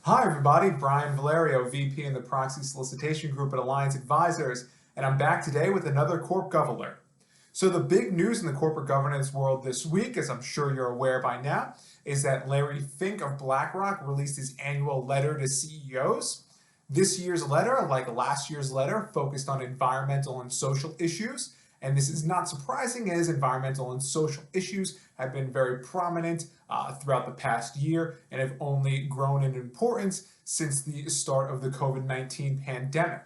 Hi everybody, Brian Valerio, VP in the Proxy Solicitation Group at Alliance Advisors, and I'm back today with another Corp Gov alert. So the big news in the corporate governance world this week, as I'm sure you're aware by now, is that Larry Fink of BlackRock released his annual letter to CEOs. This year's letter, like last year's letter, focused on environmental and social issues. And this is not surprising as environmental and social issues have been very prominent throughout the past year and have only grown in importance since the start of the COVID-19 pandemic.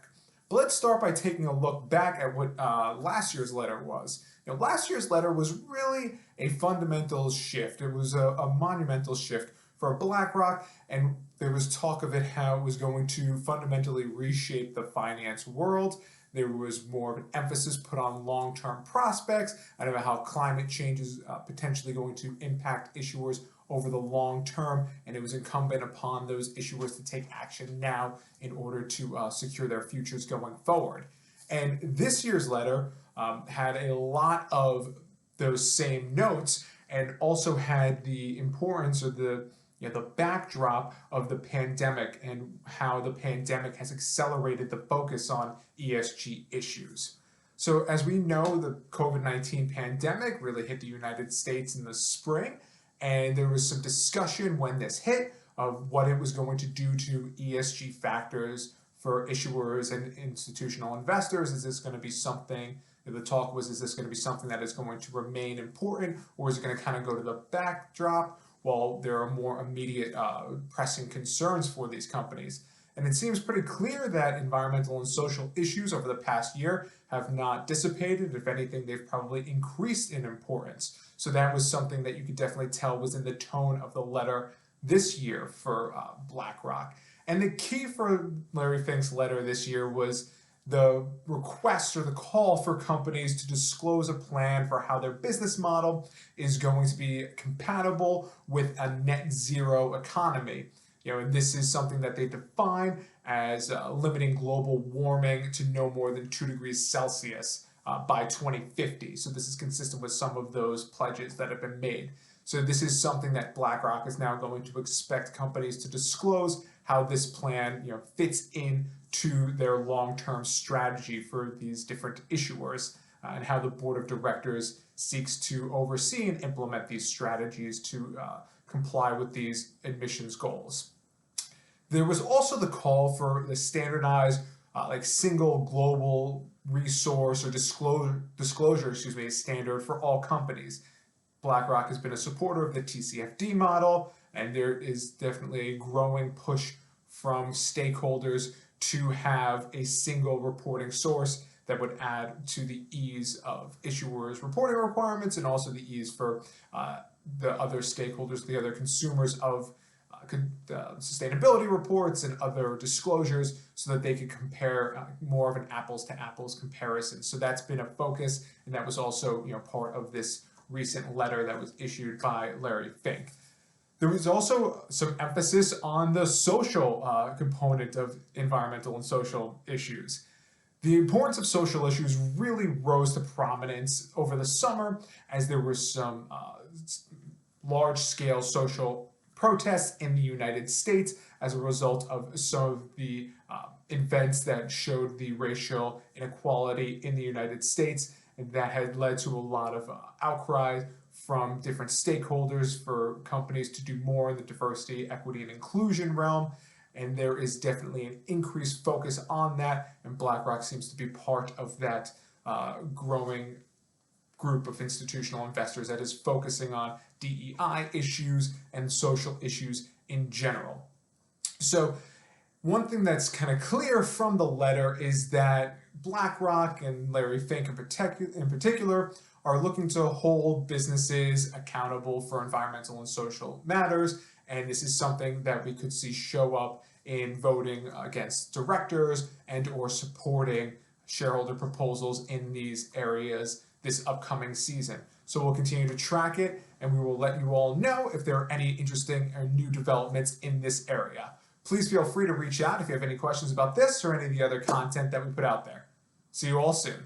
But let's start by taking a look back at what last year's letter was. Last year's letter was really a fundamental shift. It was a monumental shift for BlackRock, and there was talk of it how it was going to fundamentally reshape the finance world. There was more of an emphasis put on long-term prospects and about how climate change is potentially going to impact issuers over the long term, and it was incumbent upon those issuers to take action now in order to secure their futures going forward. And this year's letter had a lot of those same notes and also had the importance or the backdrop of the pandemic and how the pandemic has accelerated the focus on ESG issues. So as we know, the COVID-19 pandemic really hit the United States in the spring, and there was some discussion when this hit of what it was going to do to ESG factors for issuers and institutional investors. Is this going to be something, the talk was, is this going to be something that is going to remain important, or is it going to kind of go to the backdrop while there are more immediate pressing concerns for these companies? And it seems pretty clear that environmental and social issues over the past year have not dissipated. If anything, they've probably increased in importance. So that was something that you could definitely tell was in the tone of the letter this year for BlackRock. And the key for Larry Fink's letter this year was the request or the call for companies to disclose a plan for how their business model is going to be compatible with a net zero economy. And this is something that they define as limiting global warming to no more than 2 degrees Celsius by 2050. So this is consistent with some of those pledges that have been made. So this is something that BlackRock is now going to expect companies to disclose how this plan fits into their long-term strategy for these different issuers and how the board of directors seeks to oversee and implement these strategies to comply with these emissions goals. There was also the call for the standardized single global resource or disclosure standard for all companies. BlackRock has been a supporter of the TCFD model, and there is definitely a growing push from stakeholders to have a single reporting source that would add to the ease of issuers' reporting requirements and also the ease for the other stakeholders, the other consumers of sustainability reports and other disclosures so that they could compare more of an apples to apples comparison. So that's been a focus, and that was also part of this recent letter that was issued by Larry Fink. There was also some emphasis on the social component of environmental and social issues. The importance of social issues really rose to prominence over the summer as there were some large-scale social protests in the United States as a result of some of the events that showed the racial inequality in the United States, and that had led to a lot of outcry from different stakeholders for companies to do more in the diversity, equity, and inclusion realm. And there is definitely an increased focus on that, and BlackRock seems to be part of that growing group of institutional investors that is focusing on DEI issues and social issues in general. So one thing that's kind of clear from the letter is that BlackRock and Larry Fink in particular are looking to hold businesses accountable for environmental and social matters, and this is something that we could see show up in voting against directors and or supporting shareholder proposals in these areas this upcoming season. So we'll continue to track it, and we will let you all know if there are any interesting or new developments in this area. Please feel free to reach out if you have any questions about this or any of the other content that we put out there. See you all soon.